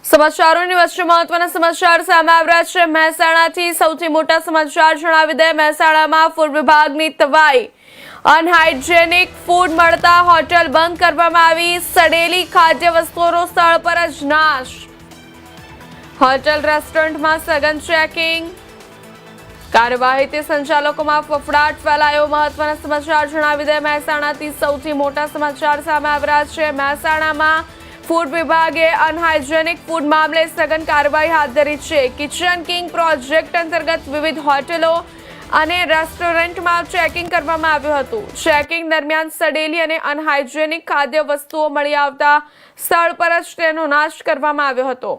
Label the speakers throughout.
Speaker 1: સમાચારોની વચ્ચે મહત્વના સમાચાર સામે આવ્યા છે। મહેસાણાથી સૌથી મોટા સમાચાર જણાવી દે। મહેસાણામાં ફૂડ વિભાગની તવાઈ। અનહાઇજેનિક ફૂડ મળતા હોટેલ બંધ કરવામાં આવી। સડેલી ખાદ્ય વસ્તુઓનો સ્થળ પર જ નાશ। હોટેલ રેસ્ટોરન્ટમાં સઘન ચેકિંગ। કાર્યવાહીથી સંચાલકોમાં ફફડાટ ફેલાયો। મહત્વના સમાચાર જણાવી દે। મહેસાણાથી સૌથી મોટા સમાચાર સામે આવ્યા છે। મહેસાણામાં ફૂડ વિભાગે અનહાઇજેનિક ફૂડ મામલે સઘન કાર્યવાહી હાથ ધરી છે। કિચન કિંગ પ્રોજેક્ટ અંતર્ગત વિવિધ હોટેલો અને રેસ્ટોરન્ટમાં ચેકિંગ કરવામાં આવ્યું હતું। ચેકિંગ દરમિયાન સડેલી અને અનહાઇજેનિક ખાદ્ય વસ્તુઓ મળી આવતા સ્થળ પર જ તેનો નાશ કરવામાં આવ્યો હતો।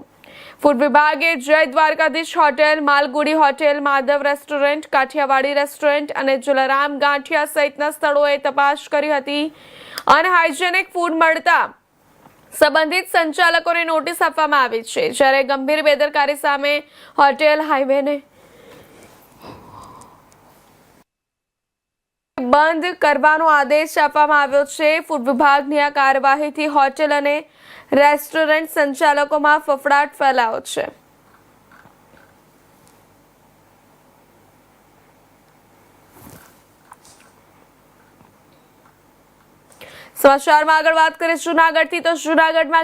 Speaker 1: ફૂડ વિભાગે Jay Dwarkadhish hotel, Malgudi hotel, Madhav restaurant, Kathiyawadi restaurant અને જલારામ ગાંઠિયા સહિતના સ્થળોએ તપાસ કરી હતી। અનહાઇજેનિક ફૂડ મળતા સંબંધિત સંચાલકોને નોટિસ આપવામાં આવી છે। જ્યારે ગંભીર બેદરકારી સામે હોટેલ હાઈવેને બંધ કરવાનો આદેશ આપવામાં આવ્યો છે। ફૂડ વિભાગની આ કાર્યવાહીથી હોટેલ અને રેસ્ટોરન્ટ સંચાલકોમાં ફફડાટ ફેલાયો છે। સમાચારમાં આગળ વાત કરીએ જૂનાગઢથી, તો જૂનાગઢમાં